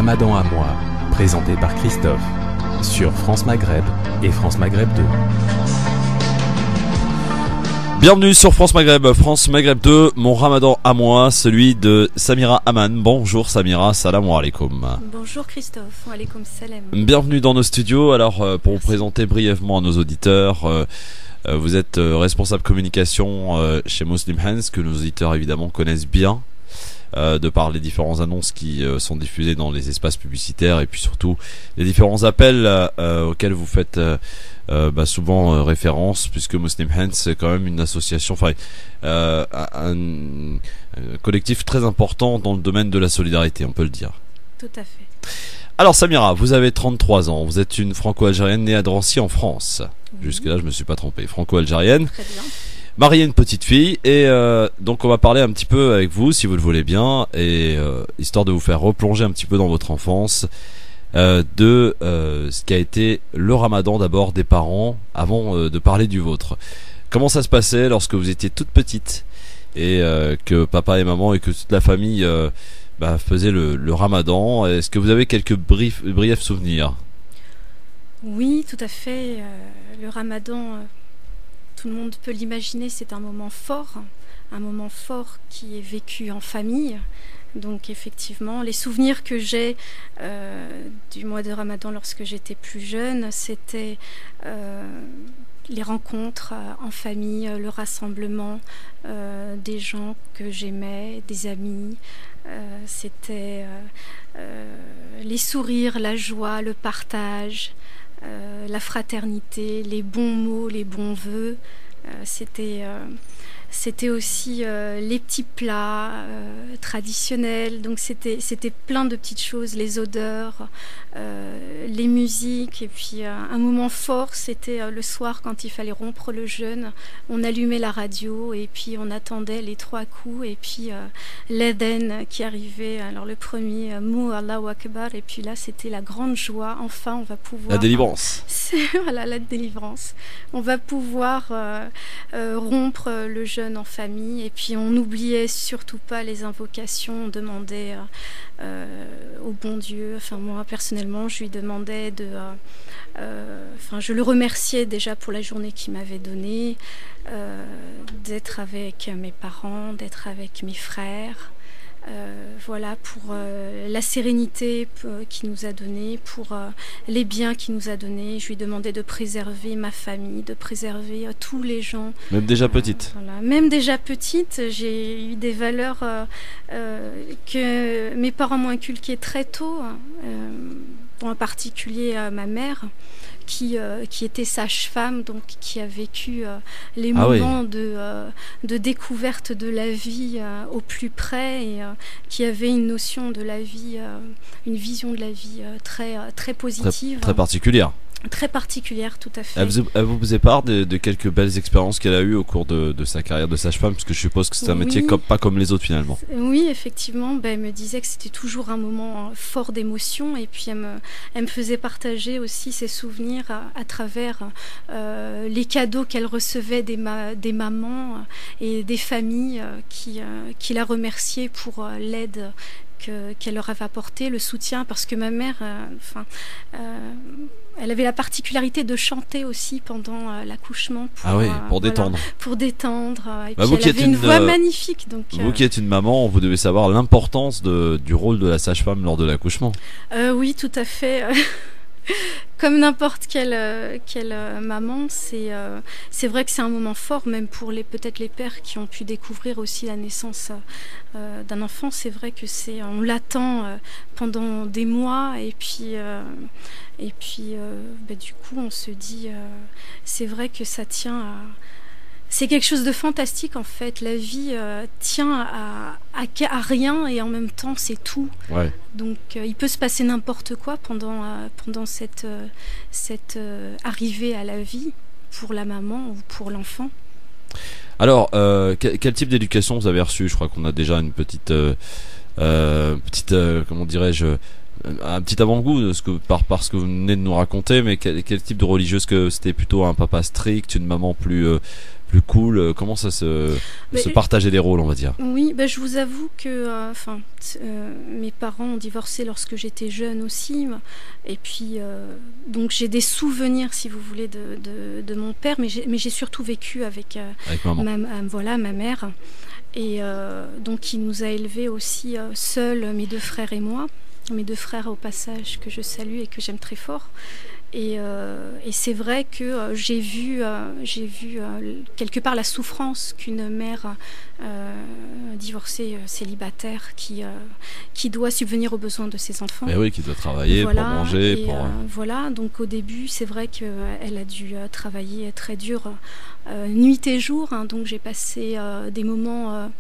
Ramadan à moi, présenté par Christophe, sur France Maghreb et France Maghreb 2. Bienvenue sur France Maghreb 2, mon Ramadan à moi, celui de Samira Aman. Bonjour Samira, salam alaikum. Bonjour Christophe, alaikum salam. Bienvenue dans nos studios. Alors pour vous présenter brièvement à nos auditeurs, vous êtes responsable communication chez Muslim Hands, que nos auditeurs évidemment connaissent bien, de par les différentes annonces qui sont diffusées dans les espaces publicitaires et puis surtout les différents appels auxquels vous faites souvent référence, puisque Muslim Hands c'est quand même une association, un collectif très important dans le domaine de la solidarité, on peut le dire. Tout à fait. Alors Samira, vous avez 33 ans, vous êtes une franco-algérienne née à Drancy en France. Oui. Jusque là je me suis pas trompé, franco-algérienne. Très bien. Mariée, une petite fille, et donc on va parler un petit peu avec vous, si vous le voulez bien, et histoire de vous faire replonger un petit peu dans votre enfance, de ce qu'a été le Ramadan d'abord des parents, avant de parler du vôtre. Comment ça se passait lorsque vous étiez toute petite et que papa et maman et que toute la famille faisaient le Ramadan? Est-ce que vous avez quelques briefs souvenirs? Oui, tout à fait. Le Ramadan, tout le monde peut l'imaginer, c'est un moment fort qui est vécu en famille. Donc effectivement, les souvenirs que j'ai du mois de Ramadan lorsque j'étais plus jeune, c'était les rencontres en famille, le rassemblement des gens que j'aimais, des amis. C'était les sourires, la joie, le partage, la fraternité, les bons mots, les bons vœux. C'était aussi les petits plats traditionnels, donc c'était plein de petites choses, les odeurs, les musiques, et puis un moment fort, c'était le soir quand il fallait rompre le jeûne, on allumait la radio et puis on attendait les 3 coups et puis l'Adhan qui arrivait, alors le premier mot Allahu Akbar, et puis là c'était la grande joie, enfin on va pouvoir... La délivrance. Voilà, la délivrance. On va pouvoir rompre le jeûne en famille, et puis on n'oubliait surtout pas les invocations, on demandait au bon Dieu, enfin moi personnellement je lui demandais je le remerciais déjà pour la journée qu'il m'avait donnée, d'être avec mes parents, d'être avec mes frères, pour la sérénité qu'il nous a donnée, pour les biens qu'il nous a donnés. Je lui demandais de préserver ma famille, de préserver tous les gens. Même déjà petite. Même déjà petite, j'ai eu des valeurs que mes parents m'ont inculquées très tôt, en particulier ma mère, qui était sage-femme, donc qui a vécu les moments de découverte de la vie au plus près, et qui avait une notion de la vie, une vision de la vie très positive. Très particulière. Très particulière, tout à fait. Elle vous faisait part de quelques belles expériences qu'elle a eues au cours de sa carrière de sage-femme, parce que je suppose que c'est un métier pas comme les autres finalement. Oui, effectivement, elle me disait que c'était toujours un moment fort d'émotion, et puis elle me faisait partager aussi ses souvenirs à travers les cadeaux qu'elle recevait des mamans et des familles qui la remerciaient pour l'aide qu'elle leur avait apporté, le soutien, parce que ma mère, elle avait la particularité de chanter aussi pendant l'accouchement pour détendre. Pour détendre. Et puis elle avait une voix magnifique. Donc, vous qui êtes une maman, vous devez savoir l'importance du rôle de la sage-femme lors de l'accouchement. Oui, tout à fait. Comme n'importe quelle maman, c'est vrai que c'est un moment fort, même pour peut-être les pères qui ont pu découvrir aussi la naissance d'un enfant. C'est vrai que on l'attend pendant des mois, et puis du coup on se dit c'est vrai que ça tient à... C'est quelque chose de fantastique en fait. La vie tient à rien, et en même temps c'est tout. Ouais. Donc il peut se passer n'importe quoi pendant cette arrivée à la vie pour la maman ou pour l'enfant. Alors quel type d'éducation vous avez reçu? Je crois qu'on a déjà une petite comment dirais-je, un petit avant-goût de par ce que vous venez de nous raconter, mais quel type de religieuse? Que c'était plutôt un papa strict, une maman plus plus cool? Comment ça se partageait les rôles, on va dire? Oui, je vous avoue que mes parents ont divorcé lorsque j'étais jeune aussi. Et puis, donc j'ai des souvenirs, si vous voulez, de mon père, mais j'ai surtout vécu avec maman. Ma mère. Et donc, il nous a élevés aussi seuls, mes deux frères et moi. Mes deux frères, au passage, que je salue et que j'aime très fort. Et c'est vrai que j'ai vu quelque part la souffrance qu'une mère divorcée, célibataire, qui doit subvenir aux besoins de ses enfants. Mais oui, qui doit travailler pour manger. Voilà, donc au début, c'est vrai qu'elle a dû travailler très dur, nuit et jour. Donc j'ai passé des moments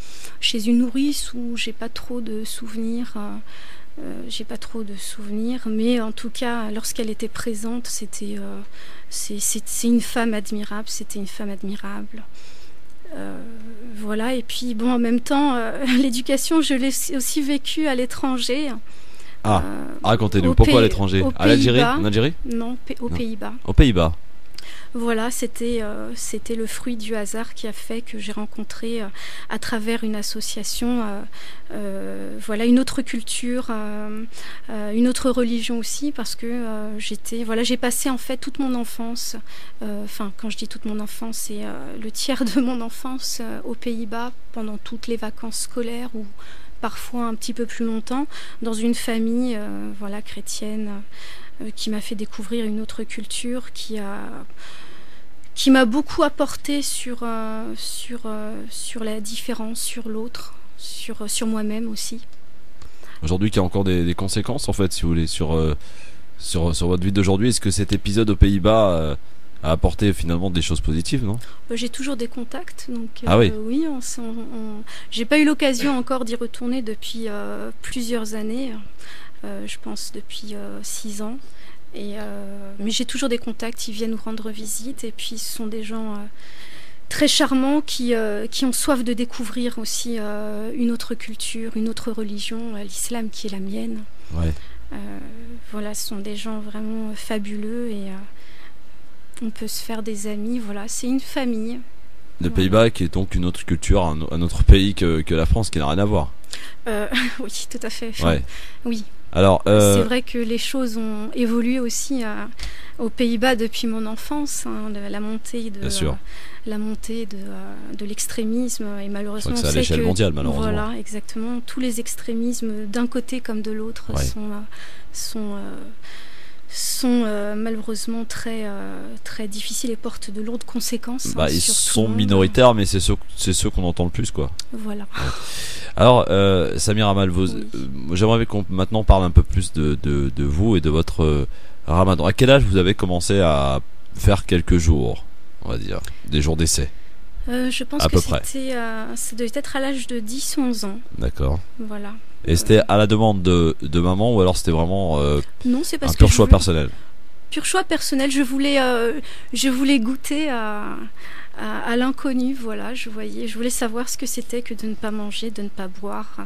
chez une nourrice où j'ai pas trop de souvenirs. Mais en tout cas, lorsqu'elle était présente, c'est une femme admirable. C'était une femme admirable. Voilà. Et puis bon, en même temps, l'éducation, je l'ai aussi vécue à l'étranger. Racontez-nous. Pourquoi à l'étranger? À l'Algérie? En Algérie? Non, aux Pays-Bas. Aux Pays-Bas. Voilà, c'était le fruit du hasard qui a fait que j'ai rencontré à travers une association une autre culture, une autre religion aussi, parce que j'ai passé en fait toute mon enfance, quand je dis toute mon enfance, c'est le tiers de mon enfance aux Pays-Bas pendant toutes les vacances scolaires ou parfois un petit peu plus longtemps dans une famille chrétienne qui m'a fait découvrir une autre culture qui m'a beaucoup apporté sur la différence, sur l'autre, sur moi-même aussi. Aujourd'hui, il y a encore des conséquences, en fait, si vous voulez, sur votre vie d'aujourd'hui. Est-ce que cet épisode aux Pays-Bas a apporté finalement des choses positives, non? J'ai toujours des contacts, donc oui, j'ai pas eu l'occasion encore d'y retourner depuis plusieurs années. Je pense depuis 6 ans. Mais j'ai toujours des contacts, ils viennent nous rendre visite et puis ce sont des gens très charmants qui ont soif de découvrir aussi une autre culture, une autre religion, l'islam qui est la mienne. Ouais. Ce sont des gens vraiment fabuleux et on peut se faire des amis, c'est une famille. Les Pays-Bas qui est donc une autre culture, un autre pays que la France qui n'a rien à voir. Oui, tout à fait. Ouais. Oui. Alors, c'est vrai que les choses ont évolué aussi aux Pays-Bas depuis mon enfance, la montée de l'extrémisme et malheureusement c'est à l'échelle mondiale, malheureusement. Voilà, exactement. Tous les extrémismes d'un côté comme de l'autre sont malheureusement très difficiles et portent de lourdes conséquences. Ils sont minoritaires, mais c'est ceux qu'on entend le plus, quoi. Voilà. Ouais. Alors, Samir Amal, j'aimerais qu'on maintenant parle un peu plus de vous et de votre ramadan. À quel âge vous avez commencé à faire quelques jours, on va dire, des jours d'essai? Je pense que ça devait être à l'âge de 10-11 ans. D'accord. Voilà. Et c'était à la demande de maman ou alors c'était vraiment non, c'est parce un pur choix personnel? Pur choix personnel. Je voulais goûter à l'inconnu. Voilà, je voulais savoir ce que c'était que de ne pas manger, de ne pas boire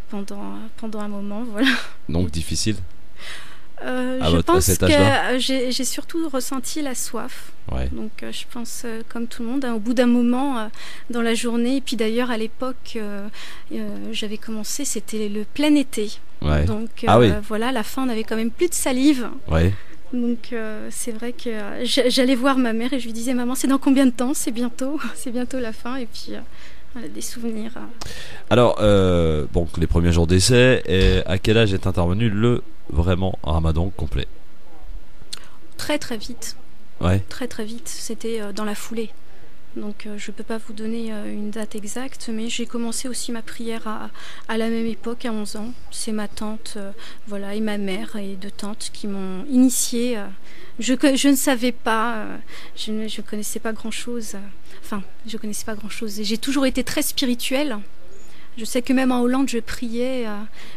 pendant un moment. Voilà. Donc difficile? Je pense que j'ai surtout ressenti la soif. Ouais. Donc je pense comme tout le monde, au bout d'un moment dans la journée, et puis d'ailleurs à l'époque j'avais commencé, c'était le plein été. Ouais. Donc la fin, on avait quand même plus de salive. Ouais. Donc c'est vrai que j'allais voir ma mère et je lui disais: maman, c'est dans combien de temps? C'est bientôt la fin. Et puis des souvenirs. Alors les premiers jours d'essai, et à quel âge est intervenu le vraiment ramadan complet? Très très vite. Ouais. Très très vite, c'était dans la foulée. Donc je ne peux pas vous donner une date exacte, mais j'ai commencé aussi ma prière à la même époque, à 11 ans. C'est ma tante et ma mère et deux tantes qui m'ont initiée. Je ne savais pas, je ne connaissais pas grand-chose. Je connaissais pas grand-chose. Et j'ai toujours été très spirituelle. Je sais que même en Hollande, je priais,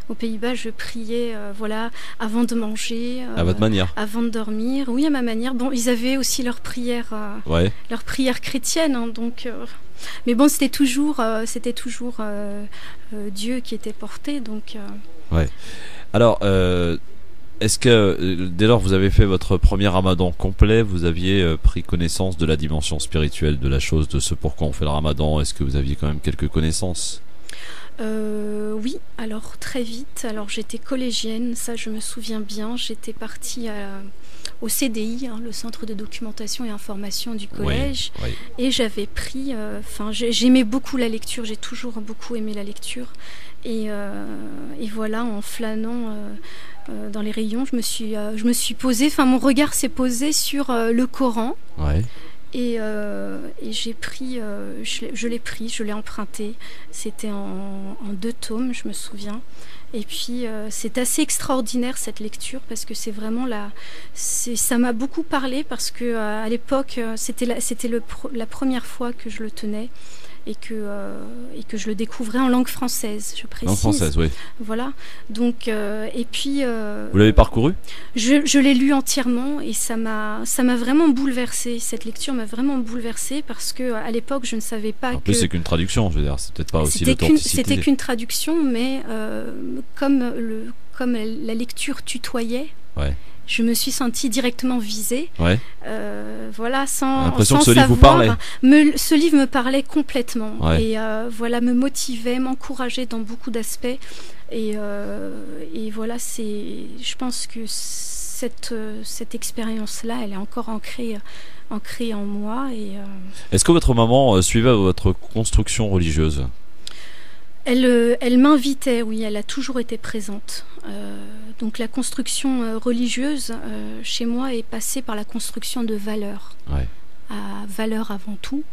aux Pays-Bas, je priais avant de manger. À votre manière? Avant de dormir, oui, à ma manière. Bon, ils avaient aussi leur prière chrétienne, hein, donc... mais bon, c'était toujours Dieu qui était porté, donc... Ouais. Alors, est-ce que dès lors vous avez fait votre premier ramadan complet, vous aviez pris connaissance de la dimension spirituelle de la chose, de ce pourquoi on fait le ramadan? Est-ce que vous aviez quand même quelques connaissances? Oui, alors très vite. Alors j'étais collégienne, ça je me souviens bien. J'étais partie au CDI, hein, le Centre de documentation et information du collège, Oui, oui. et j'avais pris. J'aimais beaucoup la lecture. J'ai toujours beaucoup aimé la lecture. Et voilà, en flânant dans les rayons, je me suis posée. Enfin, mon regard s'est posé sur le Coran. Ouais. Et j'ai pris, je l'ai pris, je l'ai emprunté. C'était en 2 tomes, je me souviens. Et puis c'est assez extraordinaire cette lecture parce que c'est vraiment ça m'a beaucoup parlé parce que à l'époque c'était la première fois que je le tenais. Et que je le découvrais en langue française, je précise. Langue française, oui. Voilà. Donc, et puis... Vous l'avez parcouru ? Je l'ai lu entièrement et ça m'a vraiment bouleversée. Cette lecture m'a vraiment bouleversée parce que à l'époque, je ne savais pas En plus, c'est qu'une traduction, je veux dire, c'est peut-être pas aussi l'authenticité. C'était qu'une traduction, mais comme la lecture tutoyait... Ouais. Je me suis sentie directement visée. Ouais. Voilà, sans l'impression que ce savoir, livre vous parlait. Ce livre me parlait complètement. Ouais. Et voilà, me motivait, m'encourageait dans beaucoup d'aspects. Et voilà, je pense que cette expérience-là, elle est encore ancrée en moi. Est-ce que votre maman suivait votre construction religieuse ? Elle m'invitait, oui, elle a toujours été présente. Donc la construction religieuse, chez moi, est passée par la construction de valeurs. Ouais. À valeurs avant tout.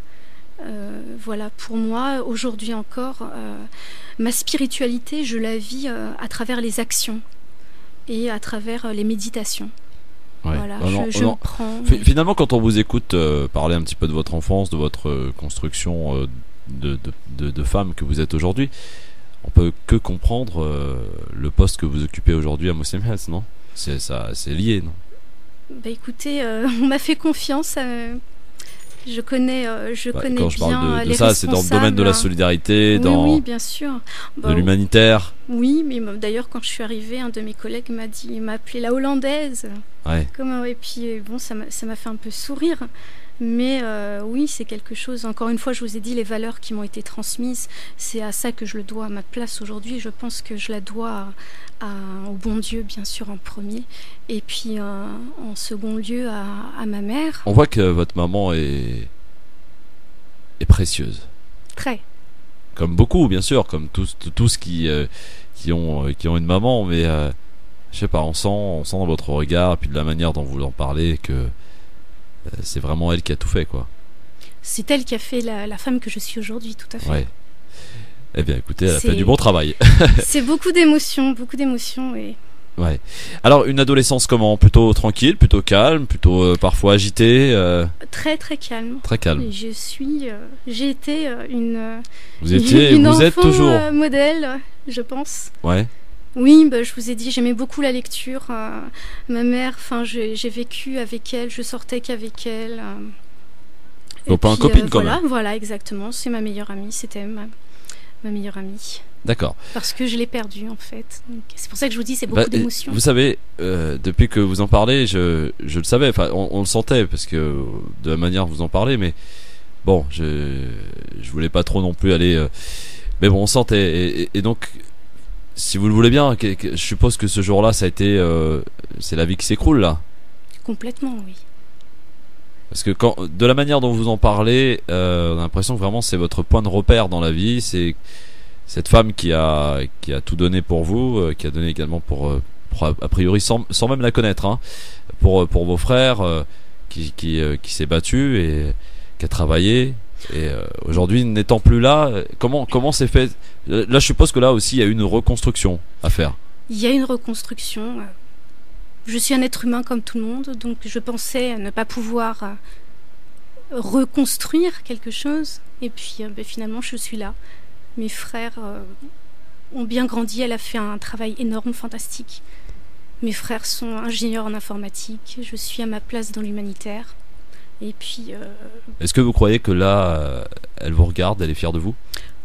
Voilà, pour moi, aujourd'hui encore, ma spiritualité, je la vis à travers les actions et à travers les méditations. Ouais. Voilà, je me prends... Finalement, quand on vous écoute parler un petit peu de votre enfance, de votre construction de femme que vous êtes aujourd'hui, on peut que comprendre le poste que vous occupez aujourd'hui à Muslim Health, non ? C'est lié, non ? Bah écoutez, on m'a fait confiance. Je connais quand je bien parle de les ça, c'est dans le domaine de la solidarité, oui, bien sûr. De l'humanitaire. Oui, mais d'ailleurs, quand je suis arrivée, un de mes collègues m'a appelé la hollandaise. Ouais. Et puis bon, ça m'a fait un peu sourire. Mais oui, c'est quelque chose, encore une fois, je vous ai dit, les valeurs qui m'ont été transmises, c'est à ça que je le dois, à ma place aujourd'hui. Je pense que je la dois au bon Dieu, bien sûr, en premier, et puis en second lieu à ma mère. On voit que votre maman est précieuse. Très. Comme beaucoup, bien sûr, comme tous qui ont une maman, mais je sais pas, on sent dans votre regard, et puis de la manière dont vous en parlez, que c'est vraiment elle qui a tout fait, quoi. C'est elle qui a fait la femme que je suis aujourd'hui, tout à fait. Ouais. Eh bien, écoutez, elle a fait du bon travail. C'est beaucoup d'émotions, et... Ouais. Alors, une adolescence comment ? Plutôt tranquille, plutôt calme, plutôt parfois agitée Très, très calme. Très calme. Et j'ai été Vous êtes toujours modèle, je pense. Ouais. Oui, je vous ai dit, j'aimais beaucoup la lecture. Ma mère, j'ai vécu avec elle, je sortais qu'avec elle. Donc pas une copine, quand même. Voilà, exactement. C'est ma meilleure amie, c'était ma meilleure amie. D'accord. Parce que je l'ai perdue, en fait. Donc, c'est pour ça que je vous dis, c'est beaucoup d'émotions. Vous savez, depuis que vous en parlez, je le savais, enfin, on le sentait, parce que de la manière dont vous en parlez, mais bon, je voulais pas trop non plus aller... mais bon, on sentait, et donc... Si vous le voulez bien, je suppose que ce jour-là, ça a été, c'est la vie qui s'écroule là. Complètement, oui. Parce que de la manière dont vous en parlez, on a l'impression que vraiment c'est votre point de repère dans la vie. C'est cette femme qui a tout donné pour vous, qui a donné également pour a priori sans même la connaître, hein, pour vos frères, qui s'est battue et qui a travaillé. Et aujourd'hui, n'étant plus là, comment c'est fait ? Là, je suppose que là aussi, il y a une reconstruction à faire. Il y a une reconstruction. Je suis un être humain comme tout le monde, donc je pensais ne pas pouvoir reconstruire quelque chose. Et puis, finalement, je suis là. Mes frères ont bien grandi. Elle a fait un travail énorme, fantastique. Mes frères sont ingénieurs en informatique. Je suis à ma place dans l'humanitaire. Et puis... Est-ce que vous croyez que là, elle vous regarde, elle est fière de vous ?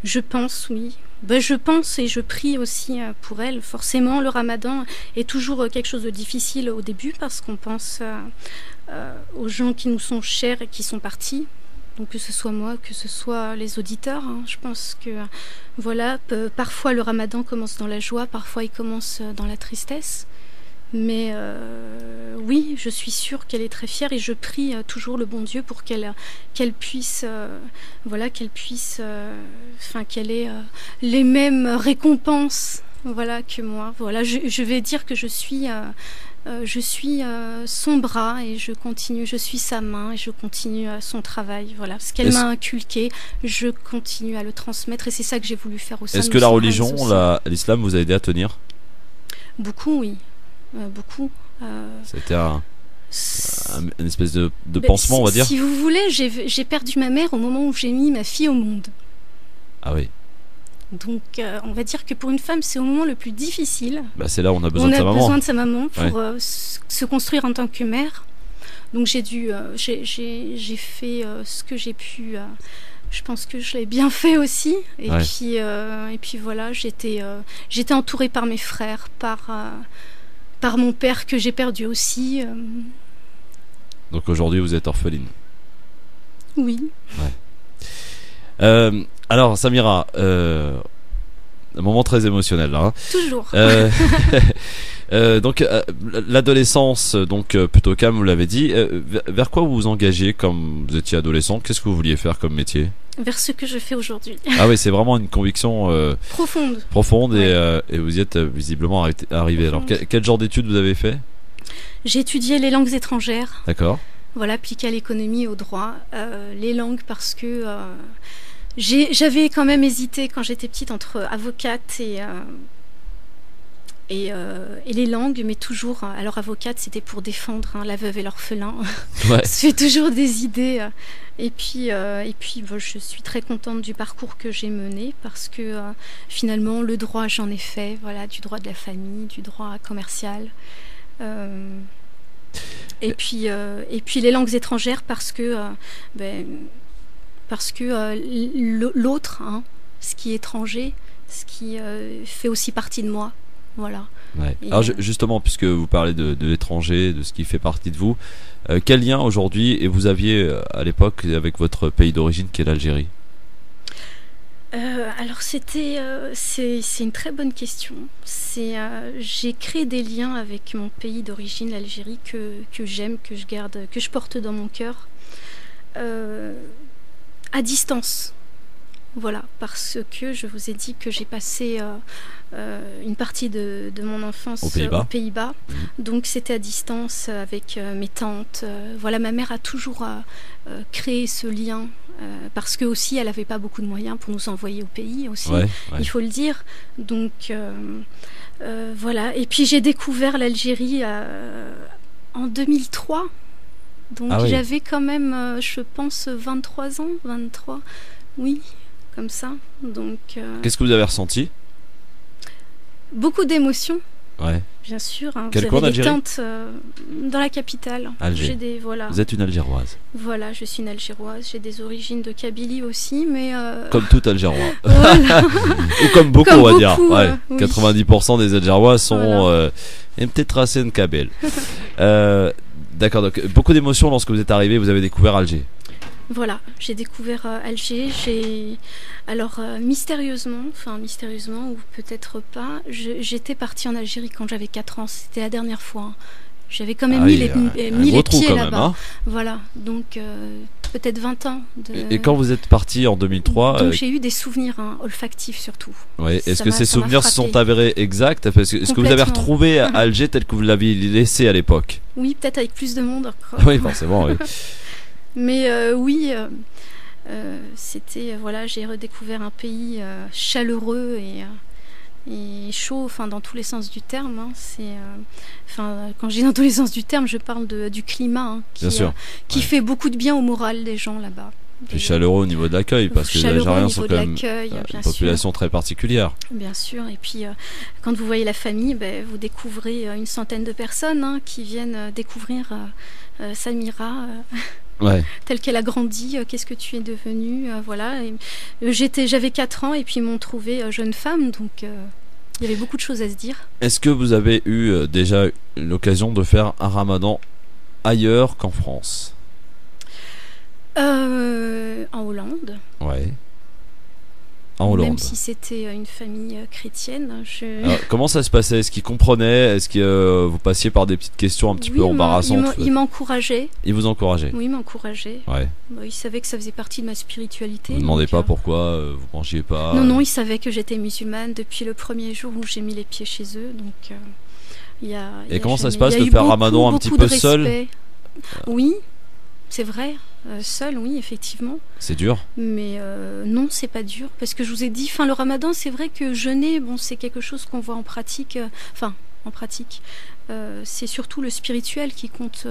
Je pense, oui. Je pense et je prie aussi pour elle. Forcément, le ramadan est toujours quelque chose de difficile au début parce qu'on pense aux gens qui nous sont chers et qui sont partis. Donc que ce soit moi, que ce soit les auditeurs. Je pense que voilà, parfois le ramadan commence dans la joie, parfois il commence dans la tristesse. Mais oui, je suis sûre qu'elle est très fière et je prie toujours le bon Dieu pour qu'elle puisse, qu'elle ait les mêmes récompenses, que moi. Voilà, je vais dire que je suis son bras et je suis sa main et je continue son travail. Voilà, ce qu'elle m'a inculqué, je continue à le transmettre et c'est ça que j'ai voulu faire au sein de Est-ce que la religion, l'islam, vous a aidé à tenir? Beaucoup, oui. Beaucoup. C'était une espèce de pansement, on va dire. Si vous voulez, j'ai perdu ma mère au moment où j'ai mis ma fille au monde. Ah oui. Donc, on va dire que pour une femme, c'est au moment le plus difficile. C'est là où on a besoin de sa maman. On a besoin de sa maman pour se construire en tant que mère. Donc, j'ai fait ce que j'ai pu. Je pense que je l'ai bien fait aussi. Et puis voilà, j'étais entourée par mes frères, par mon père que j'ai perdu aussi. Donc aujourd'hui, vous êtes orpheline. Oui. Ouais. Alors, Samira, un moment très émotionnel là. Toujours. Donc l'adolescence, donc plutôt calme, vous l'avez dit. Vers quoi vous vous engagez quand vous étiez adolescent? Qu'est-ce que vous vouliez faire comme métier? Vers ce que je fais aujourd'hui. Ah oui, c'est vraiment une conviction profonde et vous y êtes visiblement arrivé. Alors quel genre d'études vous avez fait? J'ai étudié les langues étrangères. D'accord. Voilà, appliqué à l'économie, au droit. Les langues parce que j'avais quand même hésité quand j'étais petite entre avocate et les langues, mais toujours. Alors avocate, c'était pour défendre la veuve et l'orphelin. Ouais. C'est toujours des idées. Et puis je suis très contente du parcours que j'ai mené parce que finalement le droit j'en ai fait, voilà, du droit de la famille, du droit commercial. Et puis les langues étrangères parce que l'autre, ce qui est étranger, ce qui fait aussi partie de moi. Voilà. Ouais. Alors justement, puisque vous parlez de l'étranger, de ce qui fait partie de vous, quel lien aujourd'hui et vous aviez à l'époque avec votre pays d'origine qui est l'Algérie? Alors c'est une très bonne question. J'ai créé des liens avec mon pays d'origine, l'Algérie, que j'aime, que je garde, que je porte dans mon cœur, à distance. Voilà, parce que je vous ai dit que j'ai passé une partie de mon enfance aux Pays-Bas. Donc c'était à distance avec mes tantes. Voilà, ma mère a toujours créé ce lien parce que aussi elle n'avait pas beaucoup de moyens pour nous envoyer au pays aussi, il faut le dire. Donc voilà. Et puis j'ai découvert l'Algérie en 2003. Donc j'avais quand même, je pense, 23 ans, 23. Oui. Comme ça, donc... Qu'est-ce que vous avez ressenti? Beaucoup d'émotions. Ouais. Bien sûr. Quel vous coin avez des d'Algérie? tantes dans la capitale. Alger. Voilà. Vous êtes une Algéroise. Voilà, je suis une Algéroise. J'ai des origines de Kabylie aussi, mais... Comme tout Algérois. Voilà. Ou comme beaucoup, on va dire. Ouais. Oui. 90% des Algérois sont une petite tracée de Kabyle. D'accord, donc beaucoup d'émotions lorsque vous êtes arrivé, vous avez découvert Alger. Voilà, j'ai découvert Alger. Alors mystérieusement ou peut-être pas, j'étais partie en Algérie quand j'avais 4 ans. C'était la dernière fois. J'avais quand même mis les pieds là-bas. Voilà, donc peut-être 20 ans. Et quand vous êtes parti en 2003... Donc j'ai eu des souvenirs olfactifs surtout. Ouais. Est-ce que ces souvenirs se sont avérés exacts? Est-ce que vous avez retrouvé Alger tel que vous l'aviez laissé à l'époque? Oui, peut-être avec plus de monde encore. Oui, forcément, oui. Mais c'était... Voilà, j'ai redécouvert un pays chaleureux et chaud, dans tous les sens du terme. Quand je dis dans tous les sens du terme, je parle du climat qui fait beaucoup de bien au moral des gens là-bas. Puis chaleureux au niveau de l'accueil, parce que les Algériens sont quand même une population très particulière. Bien sûr, et puis quand vous voyez la famille, vous découvrez une centaine de personnes qui viennent découvrir Samira. telle qu'elle a grandi, qu'est-ce que tu es devenue, voilà. J'avais 4 ans et puis ils m'ont trouvée jeune femme, donc il y avait beaucoup de choses à se dire. Est-ce que vous avez eu déjà l'occasion de faire un ramadan ailleurs qu'en France? En Hollande. Ouais. En Hollande. Même si c'était une famille chrétienne. Alors, comment ça se passait? Est-ce qu'ils comprenaient? Est-ce que vous passiez par des petites questions un petit peu embarrassantes? Ils m'encourageaient. Ils vous encourageaient? Oui, ils m'encourageaient. Ouais. Ils savaient que ça faisait partie de ma spiritualité. Vous ne demandez pas pourquoi vous mangiez pas? Non, ils savaient que j'étais musulmane depuis le premier jour où j'ai mis les pieds chez eux. Donc, et comment ça se passe de faire ramadan un petit peu seul? Oui, c'est vrai. Seul, oui, effectivement. C'est dur? Mais non, c'est pas dur. Parce que je vous ai dit, le ramadan, c'est vrai que jeûner, c'est quelque chose qu'on voit en pratique. En pratique. C'est surtout le spirituel qui compte.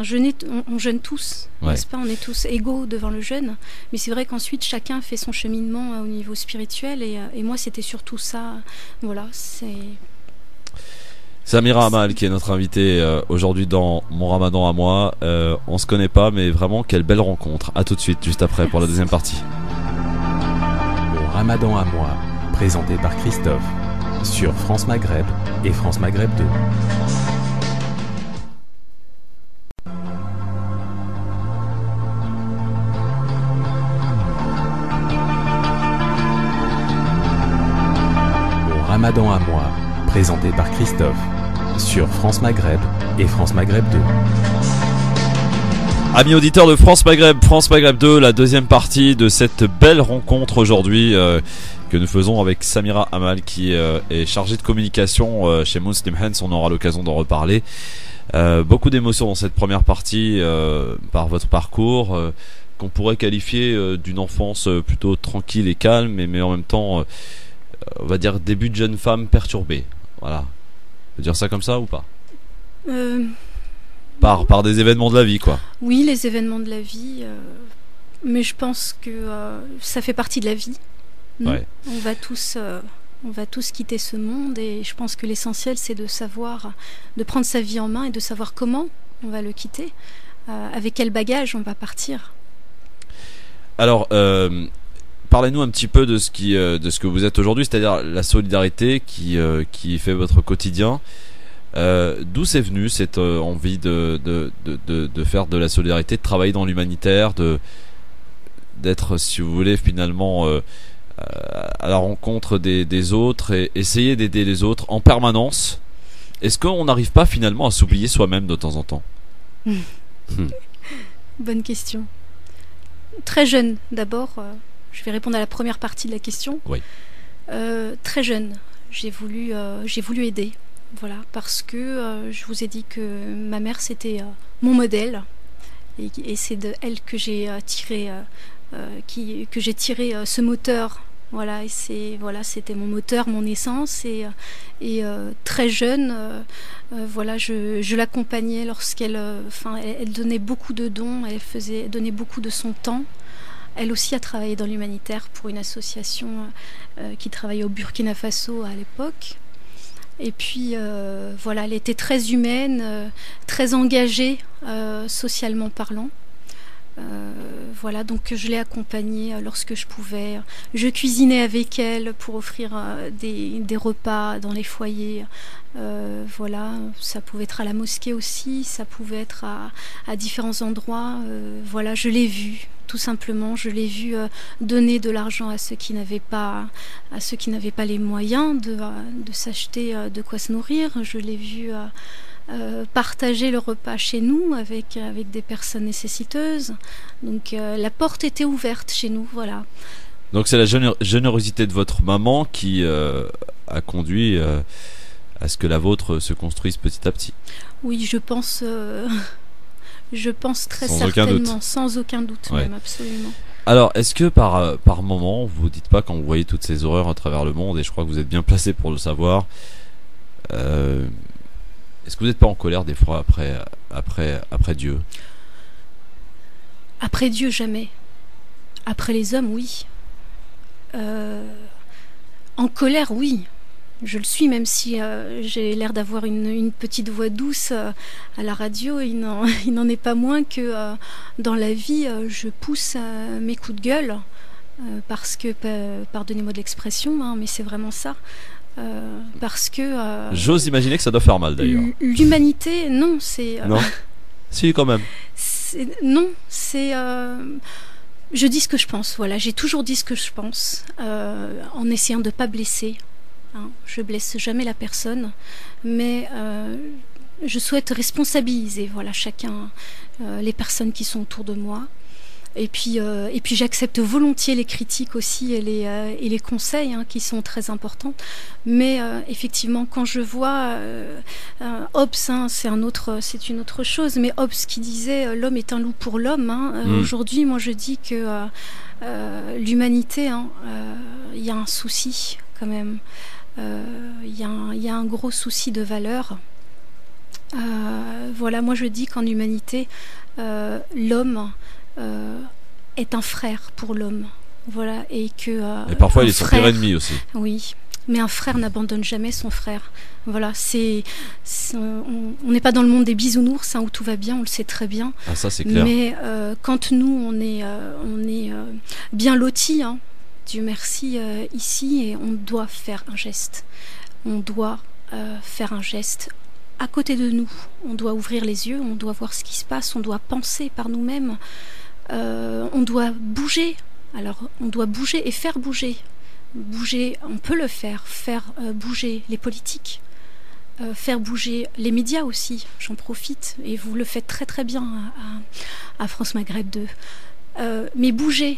Jeûner, on jeûne tous, n'est-ce pas? On est tous égaux devant le jeûne. Mais c'est vrai qu'ensuite, chacun fait son cheminement au niveau spirituel. Et moi, c'était surtout ça. Voilà, c'est... Samira Amal qui est notre invitée aujourd'hui dans Mon Ramadan à moi. On se connaît pas, mais vraiment quelle belle rencontre. À tout de suite, juste après pour la deuxième partie. Mon Ramadan à moi, présenté par Christophe sur France Maghreb et France Maghreb 2. Mon Ramadan à moi, présenté par Christophe sur France Maghreb et France Maghreb 2. Amis auditeurs de France Maghreb 2, la deuxième partie de cette belle rencontre aujourd'hui que nous faisons avec Samira Amal qui est chargée de communication chez Muslim Hands. On aura l'occasion d'en reparler. Beaucoup d'émotions dans cette première partie par votre parcours qu'on pourrait qualifier d'une enfance plutôt tranquille et calme, mais en même temps on va dire début de jeune femme perturbée. Voilà. On peut dire ça comme ça ou pas? Par des événements de la vie, quoi. Oui, les événements de la vie. Mais je pense que ça fait partie de la vie. Ouais. On va tous quitter ce monde et je pense que l'essentiel, c'est de savoir, de prendre sa vie en main et de savoir comment on va le quitter, avec quel bagage on va partir. Alors, parlez-nous un petit peu de ce que vous êtes aujourd'hui, c'est-à-dire la solidarité qui fait votre quotidien. D'où c'est venu cette envie de faire de la solidarité, de travailler dans l'humanitaire, d'être, si vous voulez, finalement à la rencontre des autres et essayer d'aider les autres en permanence? Est-ce qu'on n'arrive pas finalement à s'oublier soi-même de temps en temps? Bonne question. Très jeune, d'abord. Je vais répondre à la première partie de la question. Oui. Très jeune, j'ai voulu aider. Voilà, parce que je vous ai dit que ma mère c'était mon modèle et c'est de elle que j'ai tiré ce moteur. Voilà, et c'était mon moteur, mon essence et très jeune, voilà, je l'accompagnais lorsqu'elle, elle donnait beaucoup de dons, donnait beaucoup de son temps. Elle aussi a travaillé dans l'humanitaire pour une association qui travaillait au Burkina Faso à l'époque. Et puis voilà, elle était très humaine, très engagée socialement parlant. Voilà, donc je l'ai accompagnée lorsque je pouvais. Je cuisinais avec elle pour offrir des repas dans les foyers. Voilà, ça pouvait être à la mosquée aussi, ça pouvait être à différents endroits. Voilà, je l'ai vue. Tout simplement, je l'ai vu donner de l'argent à ceux qui n'avaient pas les moyens de s'acheter de quoi se nourrir. Je l'ai vu partager le repas chez nous avec des personnes nécessiteuses. Donc la porte était ouverte chez nous, voilà. Donc c'est la générosité de votre maman qui a conduit à ce que la vôtre se construise petit à petit. Oui, je pense très sans certainement, sans aucun doute, ouais. Même, absolument. Alors, est-ce que par moment, vous dites pas quand vous voyez toutes ces horreurs à travers le monde, et je crois que vous êtes bien placé pour le savoir, est-ce que vous n'êtes pas en colère des fois après Dieu? Après Dieu, jamais. Après les hommes, oui. En colère, oui. Je le suis, même si j'ai l'air d'avoir une petite voix douce à la radio. Il n'en est pas moins que dans la vie, je pousse mes coups de gueule. Parce que, pardonnez-moi de l'expression, hein, mais c'est vraiment ça. Parce que... J'ose imaginer que ça doit faire mal d'ailleurs. L'humanité, non, c'est... Non. Si, quand même. Non, c'est... je dis ce que je pense, voilà. J'ai toujours dit ce que je pense, en essayant de ne pas blesser. Hein. Je blesse jamais la personne, mais je souhaite responsabiliser, voilà, chacun, les personnes qui sont autour de moi. Et puis j'accepte volontiers les critiques aussi et les conseils, hein, qui sont très importants. Mais effectivement, quand je vois Hobbes, hein, c'est une autre chose, mais Hobbes qui disait l'homme est un loup pour l'homme. Hein, aujourd'hui, moi je dis que l'humanité, hein, y a un souci quand même. Y a un gros souci de valeur. Voilà, moi je dis qu'en humanité, l'homme est un frère pour l'homme, voilà, et que et parfois il est son pire ennemi aussi. Oui, mais un frère n'abandonne jamais son frère. Voilà, on n'est pas dans le monde des bisounours, hein, où tout va bien, on le sait très bien. Ah, ça c'est clair. Mais quand nous on est bien lotis, hein, Dieu merci, ici, et on doit faire un geste. On doit faire un geste. À côté de nous, on doit ouvrir les yeux, on doit voir ce qui se passe, on doit penser par nous-mêmes, on doit bouger. Alors, on doit bouger et faire bouger. Bouger, on peut le faire bouger les politiques, faire bouger les médias aussi, j'en profite, et vous le faites très très bien à France Maghreb 2. Mais bouger,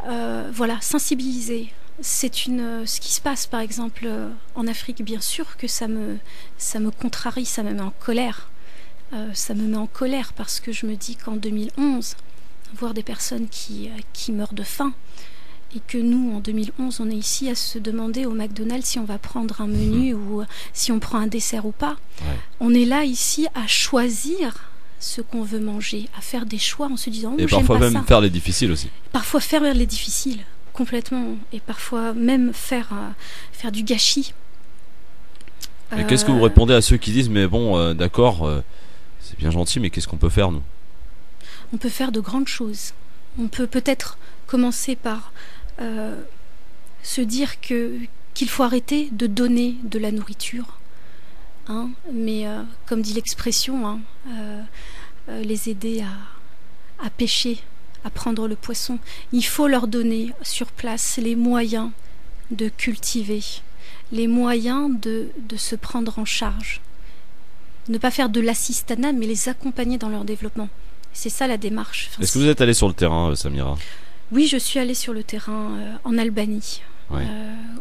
voilà, sensibiliser. Ce qui se passe par exemple en Afrique, bien sûr que ça me contrarie, ça me met en colère. Ça me met en colère parce que je me dis qu'en 2011, voir des personnes qui meurent de faim, et que nous, en 2011, on est ici à se demander au McDonald's si on va prendre un menu ou si on prend un dessert ou pas. Ouais. On est là ici à choisir ce qu'on veut manger, à faire des choix en se disant et parfois même ça. Faire les difficiles aussi. Parfois faire les difficiles. Complètement, et parfois même faire du gâchis. Et qu'est-ce que vous répondez à ceux qui disent mais bon, d'accord, c'est bien gentil, mais qu'est-ce qu'on peut faire nous? On peut faire de grandes choses. On peut peut-être commencer par se dire qu'il faut arrêter de donner de la nourriture, hein, mais comme dit l'expression, hein, les aider à pêcher, à prendre le poisson. Il faut leur donner sur place les moyens de cultiver, les moyens de se prendre en charge. Ne pas faire de l'assistanat, mais les accompagner dans leur développement. C'est ça la démarche. Enfin, est-ce que vous êtes allée sur le terrain, Samira? Oui, je suis allée sur le terrain en Albanie, ouais.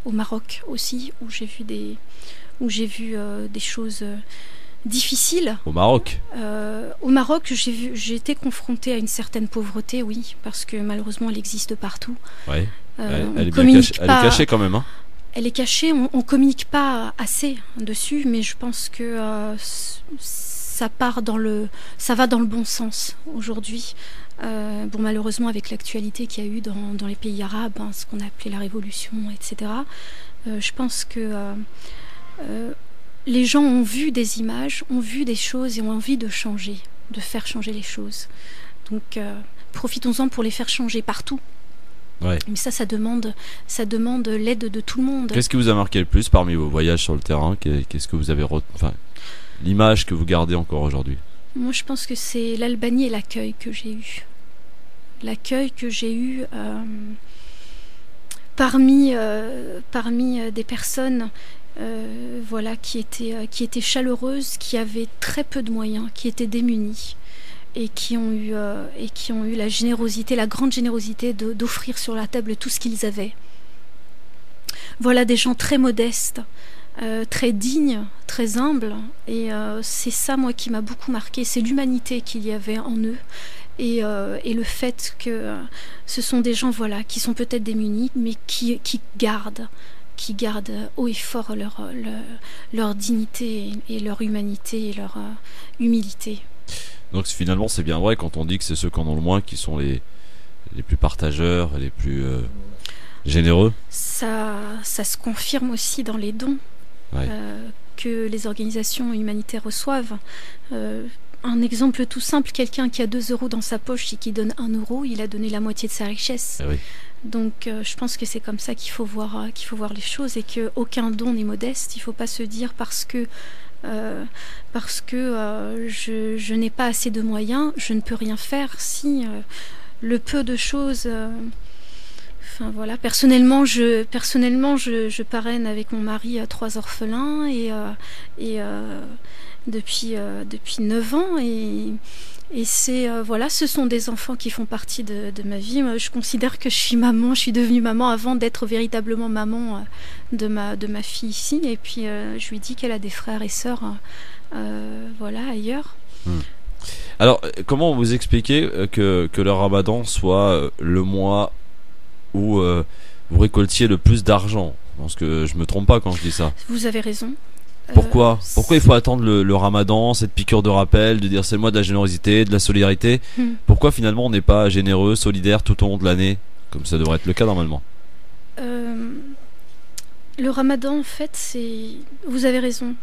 Au Maroc aussi, où j'ai vu des choses difficiles. Au Maroc j'ai été confrontée à une certaine pauvreté, oui, parce que malheureusement elle existe partout. Ouais. Elle est cachée quand même, hein. Elle est cachée, on ne communique pas assez dessus, mais je pense que ça va dans le bon sens aujourd'hui. Bon, malheureusement, avec l'actualité qu'il y a eu dans les pays arabes, hein, ce qu'on a appelé la révolution, etc., je pense que les gens ont vu des images, ont vu des choses et ont envie de changer, de faire changer les choses. Donc, profitons-en pour les faire changer partout. Ouais. Mais ça demande l'aide de tout le monde. Qu'est-ce qui vous a marqué le plus parmi vos voyages sur le terrain? Qu'est-ce que vous avez l'image que vous gardez encore aujourd'hui? Moi, je pense que c'est l'Albanie et l'accueil que j'ai eu. L'accueil que j'ai eu parmi des personnes voilà, qui étaient chaleureuses, qui avaient très peu de moyens, qui étaient démunies et qui ont eu la générosité, la grande générosité d'offrir sur la table tout ce qu'ils avaient. Voilà, des gens très modestes, très dignes, très humbles, et c'est ça, moi, qui m'a beaucoup marqué. C'est l'humanité qu'il y avait en eux, et le fait que ce sont des gens, voilà, qui sont peut-être démunis, mais qui gardent haut et fort leur dignité et leur humanité et leur humilité. Donc finalement, c'est bien vrai quand on dit que c'est ceux qui en ont le moins qui sont les plus partageurs, les plus généreux. Ça se confirme aussi dans les dons. Ouais. Que les organisations humanitaires reçoivent. Un exemple tout simple, quelqu'un qui a 2 € dans sa poche et qui donne 1 €, il a donné la moitié de sa richesse. Oui. Donc je pense que c'est comme ça qu'il faut voir les choses, et qu'aucun don n'est modeste. Il ne faut pas se dire parce que je n'ai pas assez de moyens, je ne peux rien faire. Si le peu de choses... Enfin, voilà. Personnellement, je parraine avec mon mari 3 orphelins depuis 9 ans, et c'est voilà, ce sont des enfants qui font partie de ma vie. Moi, je considère que je suis devenue maman avant d'être véritablement maman de ma fille ici, et puis je lui dis qu'elle a des frères et sœurs voilà, ailleurs. Alors, comment vous expliquez que le Ramadan soit le mois où vous récoltiez le plus d'argent? Je pense que je me trompe pas quand je dis ça. Vous avez raison. Pourquoi il faut attendre le Ramadan, cette piqûre de rappel, de dire c'est le mois de la générosité, de la solidarité? Pourquoi finalement on n'est pas généreux, solidaire tout au long de l'année, comme ça devrait être le cas normalement? Le Ramadan, en fait, vous avez raison.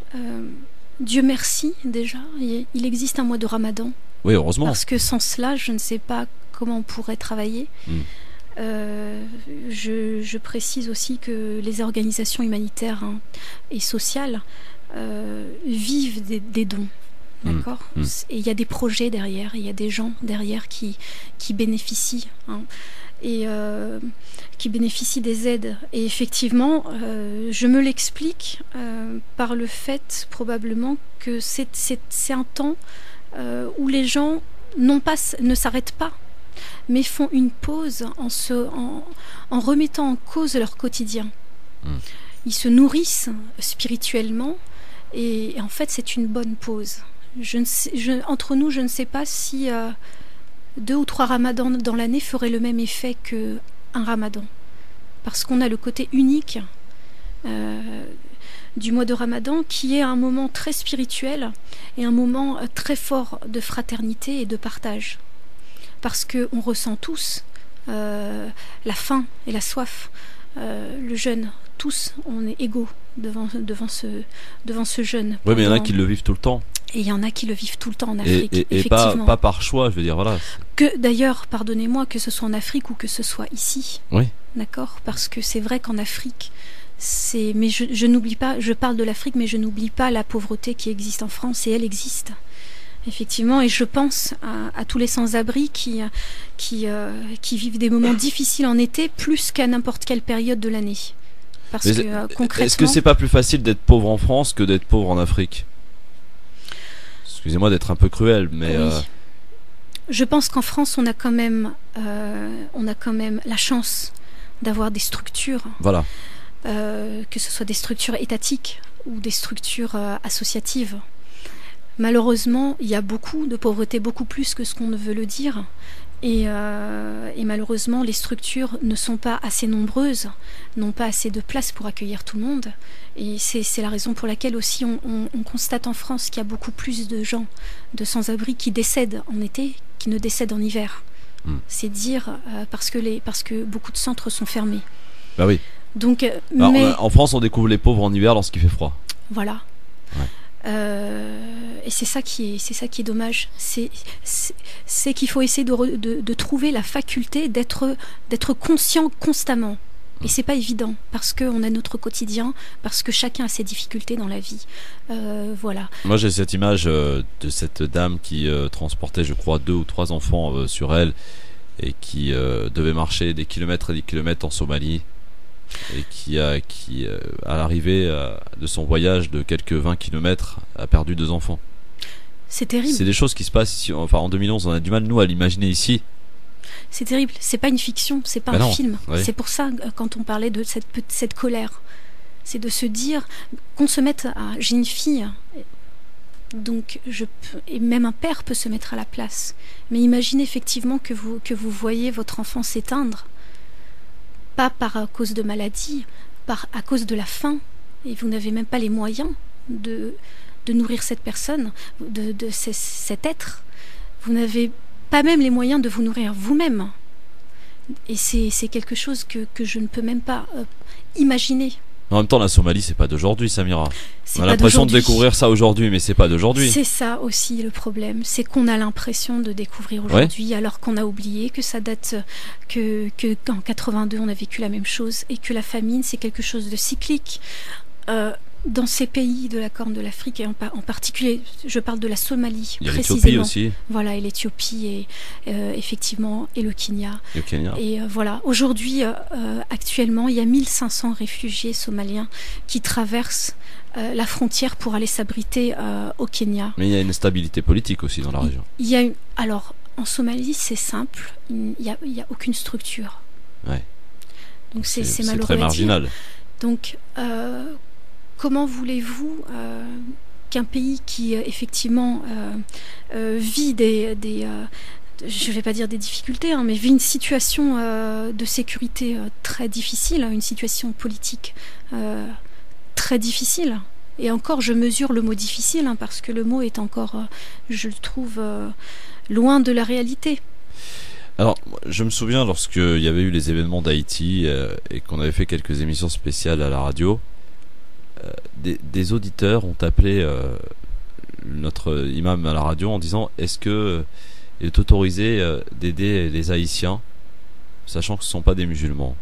Dieu merci déjà, il existe un mois de Ramadan. Oui, heureusement. Parce que sans cela, je ne sais pas comment on pourrait travailler. Je précise aussi que les organisations humanitaires et sociales vivent des dons, d'accord. Et il y a des projets derrière, il y a des gens derrière qui bénéficient, et qui bénéficient des aides. Et effectivement, je me l'explique par le fait probablement que c'est un temps où les gens ne s'arrêtent pas, mais font une pause en remettant en cause leur quotidien. Ils se nourrissent spirituellement, et en fait c'est une bonne pause. Entre nous, je ne sais pas si 2 ou 3 ramadans dans l'année feraient le même effet qu'un ramadan, parce qu'on a le côté unique du mois de Ramadan, qui est un moment très spirituel et un moment très fort de fraternité et de partage. Parce qu'on ressent tous la faim et la soif, le jeûne, tous, on est égaux devant ce jeûne. Oui, mais il y en a qui le vivent tout le temps. Et il y en a qui le vivent tout le temps en Afrique, et effectivement. pas par choix, je veux dire, voilà. D'ailleurs, pardonnez-moi, que ce soit en Afrique ou que ce soit ici. Oui. D'accord ? Parce que c'est vrai qu'en Afrique, mais je n'oublie pas, je parle de l'Afrique, mais je n'oublie pas la pauvreté qui existe en France, et elle existe. Effectivement, et je pense à tous les sans-abri qui vivent des moments difficiles en été, plus qu'à n'importe quelle période de l'année. Parce que concrètement... Est-ce que c'est pas plus facile d'être pauvre en France que d'être pauvre en Afrique? Excusez-moi d'être un peu cruel, mais... Oui. Je pense qu'en France, on a quand même la chance d'avoir des structures. Voilà. Que ce soit des structures étatiques ou des structures associatives. Malheureusement, il y a beaucoup de pauvreté, beaucoup plus que ce qu'on ne veut le dire. Et malheureusement, les structures ne sont pas assez nombreuses, n'ont pas assez de place pour accueillir tout le monde. Et c'est la raison pour laquelle aussi on constate en France qu'il y a beaucoup plus de gens de sans-abri qui décèdent en été, qui ne décèdent en hiver. C'est dire parce que beaucoup de centres sont fermés. Bah oui. Donc, en France, on découvre les pauvres en hiver lorsqu'il fait froid. Voilà. Ouais. Et c'est ça qui est dommage. C'est qu'il faut essayer de trouver la faculté d'être conscient constamment. Et c'est pas évident, parce qu'on a notre quotidien, parce que chacun a ses difficultés dans la vie. Voilà. Moi j'ai cette image de cette dame qui transportait, je crois, 2 ou 3 enfants sur elle, et qui devait marcher des kilomètres et des kilomètres en Somalie, et qui à l'arrivée de son voyage de quelques 20 kilomètres a perdu 2 enfants. C'est terrible. C'est des choses qui se passent ici, enfin en 2011, on a du mal nous à l'imaginer ici. C'est terrible, c'est pas une fiction, c'est pas un film. Oui. C'est pour ça, quand on parlait de cette colère, c'est de se dire qu'on se mette à... J'ai une fille, donc et même un père peut se mettre à la place. Mais imaginez effectivement que vous voyez votre enfant s'éteindre, pas à cause de maladie, à cause de la faim, et vous n'avez même pas les moyens de nourrir cette personne, cet être. Vous n'avez pas même les moyens de vous nourrir vous-même. Et c'est quelque chose que je ne peux même pas imaginer. En même temps, la Somalie, c'est pas d'aujourd'hui, Samira. C'est On a pas l'impression de d'aujourd'hui. découvrir ça aujourd'hui, mais c'est pas d'aujourd'hui. C'est ça aussi le problème, c'est qu'on a l'impression de découvrir aujourd'hui, alors qu'on a oublié que ça date, que qu'en 82 on a vécu la même chose et que la famine c'est quelque chose de cyclique. Dans ces pays de la Corne de l'Afrique, et en particulier, je parle de la Somalie, Il y a l'Éthiopie précisément. aussi. Voilà, et l'Éthiopie, et effectivement, et le Kenya. Et au Kenya. Et voilà, aujourd'hui, actuellement, il y a 1500 réfugiés somaliens qui traversent la frontière pour aller s'abriter au Kenya. Mais il y a une stabilité politique aussi dans la région. Il y a alors, en Somalie, c'est simple, il y a aucune structure. Ouais. Donc c'est malheureux très à dire. marginal. Donc, comment voulez-vous qu'un pays qui effectivement vit je ne vais pas dire des difficultés, hein, mais vit une situation de sécurité très difficile, une situation politique très difficile. Et encore, je mesure le mot difficile, hein, parce que le mot est encore, je le trouve, loin de la réalité. Alors, je me souviens lorsqu'il y avait eu les événements d'Haïti et qu'on avait fait quelques émissions spéciales à la radio, des auditeurs ont appelé notre imam à la radio en disant est-ce que il est autorisé d'aider les Haïtiens, sachant que ce ne sont pas des musulmans.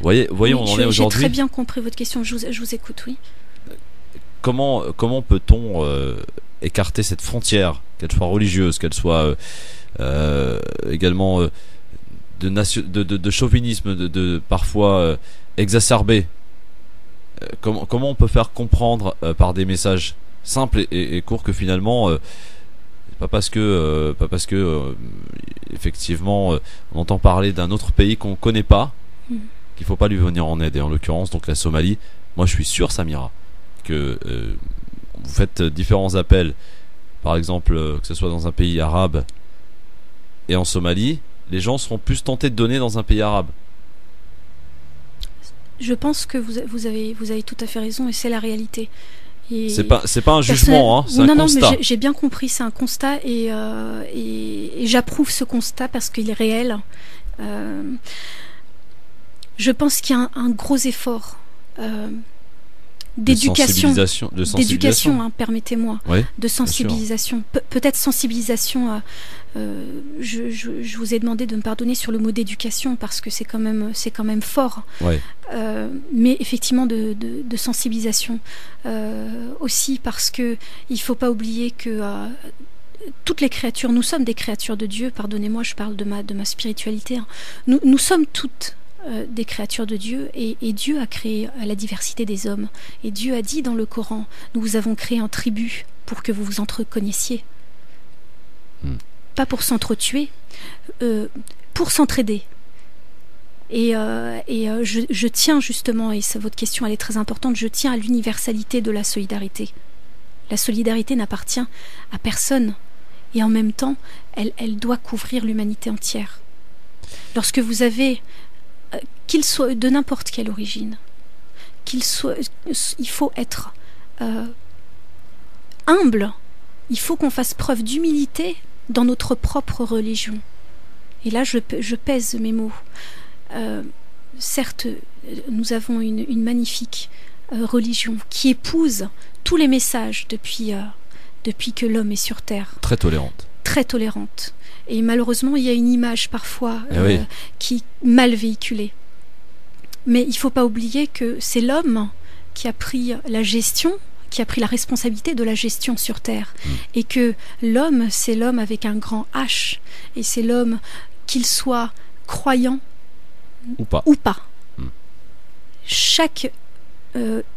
Voyez, Oui, on en est aujourd'hui. J'ai très bien compris votre question, je vous écoute, oui. Comment peut-on écarter cette frontière, qu'elle soit religieuse, qu'elle soit également de chauvinisme, parfois exacerbé. Comment on peut faire comprendre par des messages simples et courts que finalement pas parce que effectivement on entend parler d'un autre pays qu'on connaît pas qu'il faut pas lui venir en aide. Et en l'occurrence donc la Somalie, moi je suis sûr, Samira, que vous faites différents appels, par exemple que ce soit dans un pays arabe et en Somalie, les gens seront plus tentés de donner dans un pays arabe. Je pense que vous avez tout à fait raison, et c'est la réalité. Et c'est pas un jugement, hein, c'est un constat. Non, mais j'ai bien compris, c'est un constat, et j'approuve ce constat parce qu'il est réel. Je pense qu'il y a un gros effort d'éducation, hein, permettez-moi, oui, de sensibilisation, peut-être sensibilisation. Je vous ai demandé de me pardonner sur le mot d'éducation parce que c'est quand même fort. Ouais. Mais effectivement de sensibilisation aussi, parce que il faut pas oublier que toutes les créatures, nous sommes des créatures de Dieu. Pardonnez-moi, je parle de ma spiritualité. Hein. Nous sommes toutes des créatures de Dieu, et Dieu a créé la diversité des hommes, et Dieu a dit dans le Coran, nous vous avons créé en tribus pour que vous vous entreconnaissiez, pas pour s'entretuer, pour s'entraider. Et je tiens justement, et votre question elle est très importante, je tiens à l'universalité de la solidarité. La solidarité n'appartient à personne, et en même temps elle doit couvrir l'humanité entière. Lorsque vous avez qu'il soit de n'importe quelle origine, il faut être humble, il faut qu'on fasse preuve d'humilité dans notre propre religion. Et là je pèse mes mots. Certes, nous avons une magnifique religion qui épouse tous les messages depuis que l'homme est sur Terre. Très tolérante. Très tolérante. Et malheureusement, il y a une image parfois oui, qui est mal véhiculée. Mais il ne faut pas oublier que c'est l'homme qui a pris la gestion, qui a pris la responsabilité de la gestion sur Terre. Et que l'homme, c'est l'homme avec un grand H. Et c'est l'homme, qu'il soit croyant ou pas. Chaque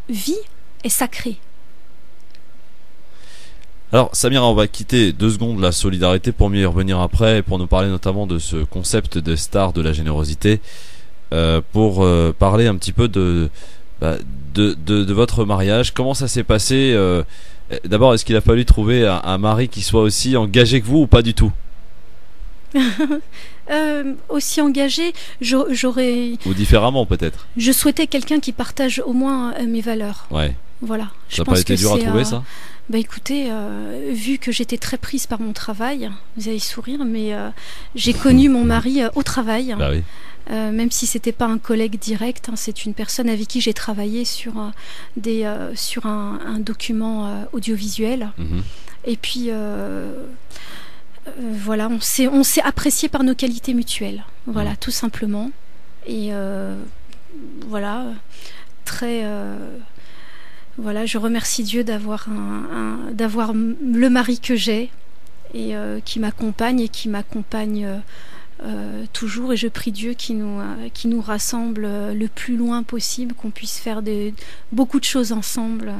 vie est sacrée. Alors Samira, on va quitter 2 secondes la solidarité pour mieux y revenir après, pour nous parler notamment de ce concept de star de la générosité, pour parler un petit peu de votre mariage. Comment ça s'est passé? D'abord, est-ce qu'il a fallu trouver un mari qui soit aussi engagé que vous ou pas du tout? Aussi engagé, j'aurais... Ou différemment peut-être. Je souhaitais quelqu'un qui partage au moins mes valeurs. Ouais. Voilà. Ça n'a pas été dur à trouver, ça? Bah écoutez, vu que j'étais très prise par mon travail, vous allez sourire, mais j'ai connu mon mari au travail. Bah oui. Même si c'était pas un collègue direct, hein, c'est une personne avec qui j'ai travaillé sur un document audiovisuel. Et puis voilà, on s'est apprécié par nos qualités mutuelles. Voilà, tout simplement. Et voilà, très voilà, je remercie Dieu d'avoir d'avoir le mari que j'ai et qui m'accompagne toujours, et je prie Dieu qui nous rassemble le plus loin possible, qu'on puisse faire beaucoup de choses ensemble.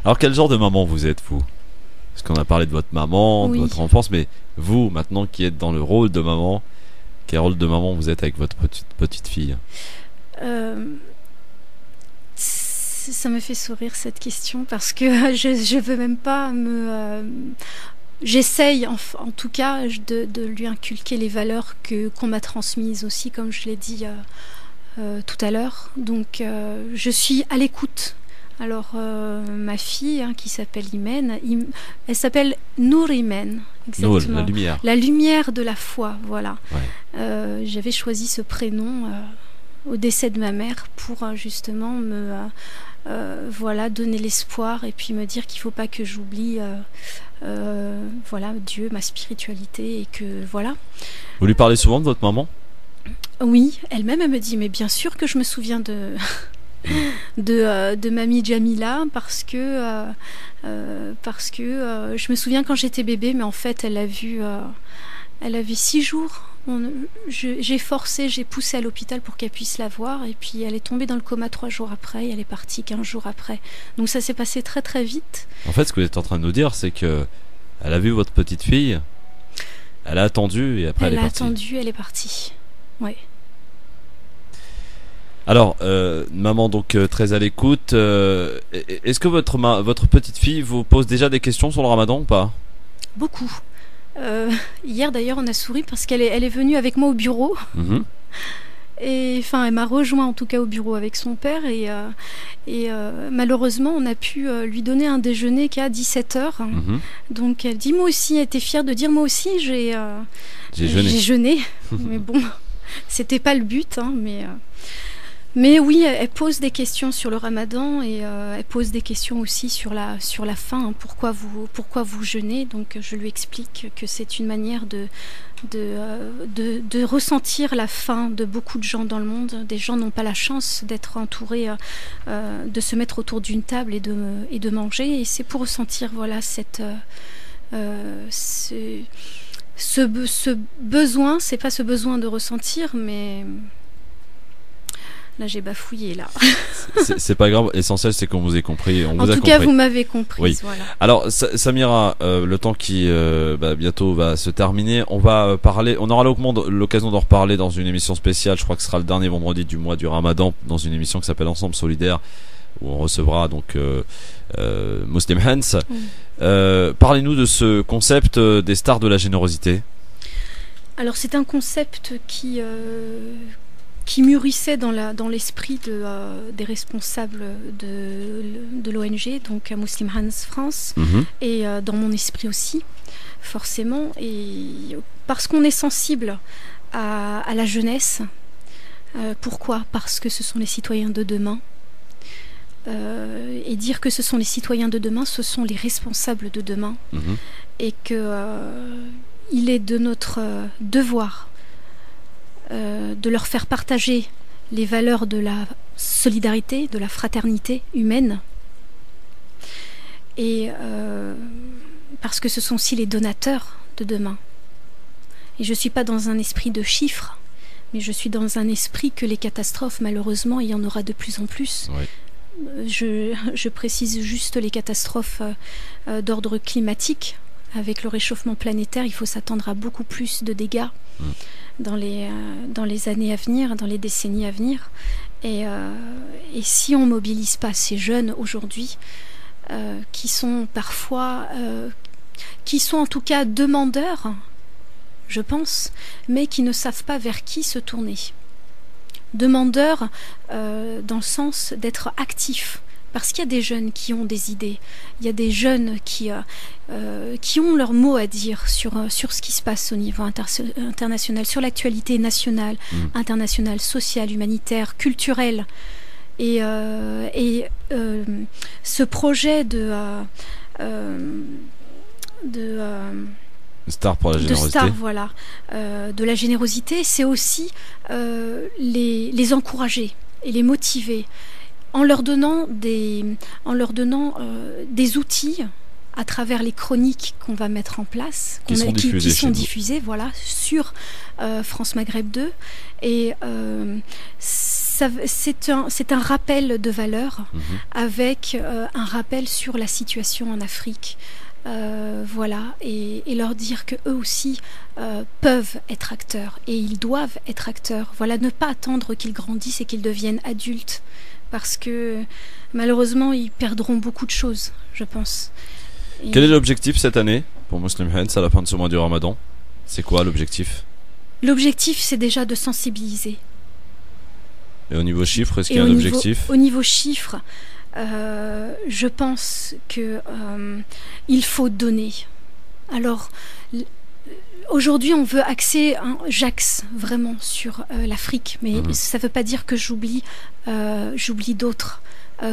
Alors quel genre de maman vous êtes, vous? Parce qu'on a parlé de votre maman, de votre enfance, mais vous, maintenant qui êtes dans le rôle de maman, quel rôle de maman vous êtes avec votre petite fille? Ça me fait sourire cette question, parce que je veux même pas j'essaye en tout cas de lui inculquer les valeurs qu'on m'a transmises aussi, comme je l'ai dit tout à l'heure. Donc je suis à l'écoute. Alors ma fille, qui s'appelle Imen, elle s'appelle Nour Imen, exactement. Nour, la lumière. La lumière de la foi, voilà. Ouais. J'avais choisi ce prénom au décès de ma mère pour justement voilà, donner l'espoir, et puis me dire qu'il ne faut pas que j'oublie voilà, Dieu, ma spiritualité, et que voilà. Vous lui parlez souvent de votre maman? Oui, elle-même, elle me dit, mais bien sûr que je me souviens de mamie Jamila, parce que je me souviens quand j'étais bébé, mais en fait elle a vu 6 jours. J'ai forcé, j'ai poussé à l'hôpital pour qu'elle puisse la voir, et puis elle est tombée dans le coma 3 jours après, et elle est partie 15 jours après. Donc ça s'est passé très très vite. En fait, ce que vous êtes en train de nous dire, c'est que elle a vu votre petite fille, elle a attendu, et après elle est partie. Elle a attendu, elle est partie. Ouais. Alors, maman, donc très à l'écoute. Est-ce que votre petite fille vous pose déjà des questions sur le Ramadan ou pas? Beaucoup. Hier d'ailleurs on a souri parce qu'elle est venue avec moi au bureau. Et enfin elle m'a rejoint en tout cas au bureau avec son père, et malheureusement on a pu lui donner un déjeuner qu'à 17h. Donc elle dit, moi aussi, elle était fière de dire, moi aussi j'ai jeûné. Mais bon, c'était pas le but, hein, mais oui, elle pose des questions sur le Ramadan, et elle pose des questions aussi sur la faim, hein, pourquoi vous jeûnez. Donc je lui explique que c'est une manière de ressentir la faim de beaucoup de gens dans le monde. Des gens n'ont pas la chance d'être entourés, de se mettre autour d'une table et de manger, et c'est pour ressentir, voilà, ce besoin. C'est pas ce besoin de ressentir, mais là j'ai bafouillé là. C'est pas grave, l'essentiel c'est qu'on vous ait compris. En tout cas vous m'avez compris. Oui. Voilà. Alors Samira, le temps qui bientôt va se terminer, on va parler, on aura l'occasion d'en reparler dans une émission spéciale. Je crois que ce sera le dernier vendredi du mois du Ramadan, dans une émission qui s'appelle Ensemble Solidaire, où on recevra donc Muslim Hans. Parlez-nous de ce concept des stars de la générosité. Alors c'est un concept qui mûrissait dans l'esprit des responsables de l'ONG, donc à Muslim Hans France, et dans mon esprit aussi, forcément, et parce qu'on est sensible à la jeunesse. Pourquoi? Parce que ce sont les citoyens de demain. Et dire que ce sont les citoyens de demain, ce sont les responsables de demain, et que il est de notre devoir de leur faire partager les valeurs de la solidarité, de la fraternité humaine, et parce que ce sont aussi les donateurs de demain. Et je ne suis pas dans un esprit de chiffres, mais je suis dans un esprit que les catastrophes, malheureusement, il y en aura de plus en plus. Oui. Je précise juste les catastrophes d'ordre climatique. Avec le réchauffement planétaire, il faut s'attendre à beaucoup plus de dégâts dans les années à venir, dans les décennies à venir. Et si on ne mobilise pas ces jeunes aujourd'hui, qui sont parfois, qui sont en tout cas demandeurs, je pense, mais qui ne savent pas vers qui se tourner. Demandeurs dans le sens d'être actifs Parce qu'il y a des jeunes qui ont des idées, il y a des jeunes qui ont leur mot à dire sur ce qui se passe au niveau international, sur l'actualité nationale, internationale, sociale, humanitaire, culturelle. Et ce projet de Star pour la générosité. De Star, voilà, de la générosité, c'est aussi les encourager et les motiver en leur donnant des outils à travers les chroniques qu'on va mettre en place, qui sont diffusées, voilà, sur France Maghreb 2. Et c'est un rappel de valeurs avec un rappel sur la situation en Afrique. Voilà, et leur dire que eux aussi peuvent être acteurs et ils doivent être acteurs. Voilà, ne pas attendre qu'ils grandissent et qu'ils deviennent adultes, parce que malheureusement ils perdront beaucoup de choses, je pense. Quel est l'objectif cette année pour Muslim Hands à la fin de ce mois du Ramadan? C'est quoi l'objectif? L'objectif, c'est déjà de sensibiliser. Et au niveau chiffre, est-ce qu'il y a un objectif? Au niveau chiffre, je pense que il faut donner. Alors aujourd'hui, on veut axer, j'axe vraiment sur l'Afrique, mais ça ne veut pas dire que j'oublie d'autres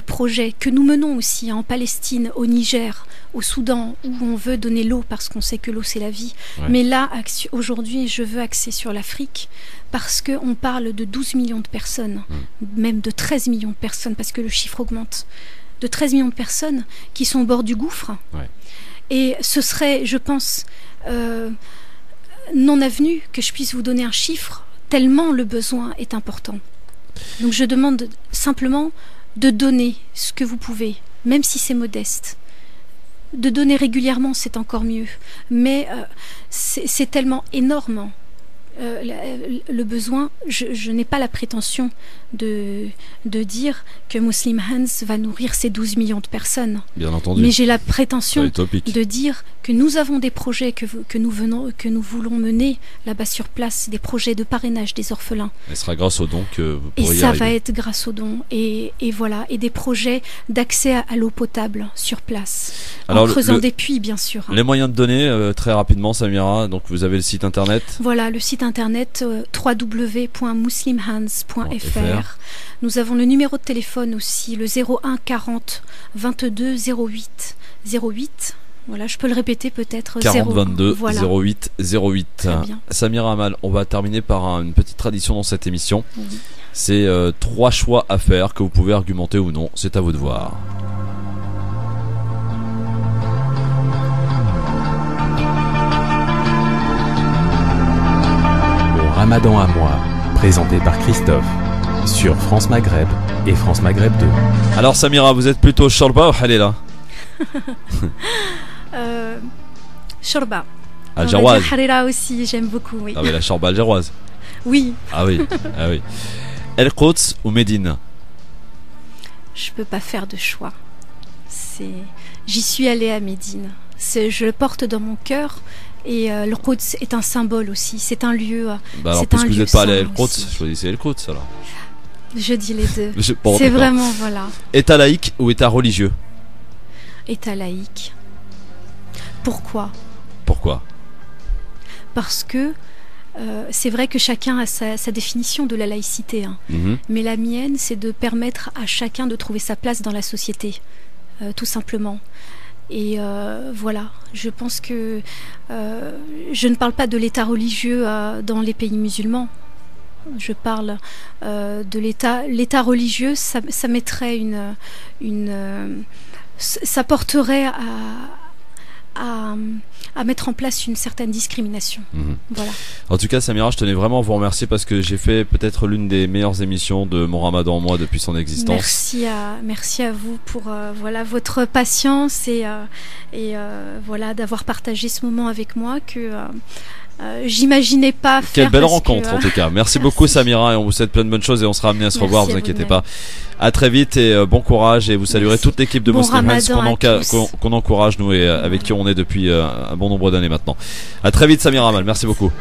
projets que nous menons aussi en Palestine, au Niger, au Soudan, où on veut donner l'eau parce qu'on sait que l'eau c'est la vie. Ouais. Mais là, aujourd'hui, je veux axer sur l'Afrique parce qu'on parle de 12 millions de personnes, même de 13 millions de personnes, parce que le chiffre augmente, de 13 millions de personnes qui sont au bord du gouffre. Ouais. Et ce serait, je pense, non avenu que je puisse vous donner un chiffre, tellement le besoin est important. Donc je demande simplement de donner ce que vous pouvez, même si c'est modeste. De donner régulièrement, c'est encore mieux. Mais c'est tellement énorme le besoin. Je n'ai pas la prétention de dire que Muslim Hands va nourrir ces 12 millions de personnes. Bien entendu. Mais j'ai la prétention de dire que nous avons des projets que nous voulons mener là-bas sur place, des projets de parrainage des orphelins. Et ce sera grâce aux dons que vous pourrez y arriver. Et ça va être grâce aux dons. Et voilà. Et des projets d'accès à l'eau potable sur place. Alors, en creusant des puits, bien sûr. Les moyens de donner, très rapidement, Samira. Donc vous avez le site internet. Voilà, le site internet www.muslimhands.fr. Nous avons le numéro de téléphone aussi, le 01 40 22 08 08. Voilà, je peux le répéter peut-être. 40 22 08 08. Samira Amal, on va terminer par une petite tradition dans cette émission. Oui. C'est 3 choix à faire que vous pouvez argumenter ou non. C'est à vous de voir. Le Ramadan à moi, présenté par Christophe, sur France Maghreb et France Maghreb 2. Alors Samira, vous êtes plutôt shorba ou halela? Shorba. Algéroise. Harira aussi, j'aime beaucoup, oui. Ah mais la shorba algéroise. Oui. Ah oui, ah oui. El Quds ou Médine? Je peux pas faire de choix. J'y suis allée à Médine. Je le porte dans mon cœur. Et El Quds est un symbole aussi. C'est un lieu. Bah alors, puisque vous n'êtes pas allé à El Quds, choisissez El Quds alors. Je dis les deux. C'est vraiment, voilà. État laïque ou état religieux? État laïque. Pourquoi? Parce que c'est vrai que chacun a sa définition de la laïcité, hein. Mais la mienne, c'est de permettre à chacun de trouver sa place dans la société, tout simplement. Et voilà, je pense que je ne parle pas de l'état religieux dans les pays musulmans. Je parle de l'état religieux, ça mettrait ça porterait à mettre en place une certaine discrimination. Voilà. En tout cas, Samira, je tenais vraiment à vous remercier parce que j'ai fait peut-être l'une des meilleures émissions de mon Ramadan en moi depuis son existence. Merci à vous pour voilà, votre patience et voilà, d'avoir partagé ce moment avec moi que j'imaginais pas faire. Quelle belle rencontre en tout cas. Merci beaucoup Samira et on vous souhaite plein de bonnes choses et on sera amené à se revoir, vous inquiétez pas. À très vite et bon courage et vous saluerez toute l'équipe de Muslim Hands qu'on encourage nous et avec qui on est depuis un bon nombre d'années maintenant. À très vite Samira Amal, merci beaucoup.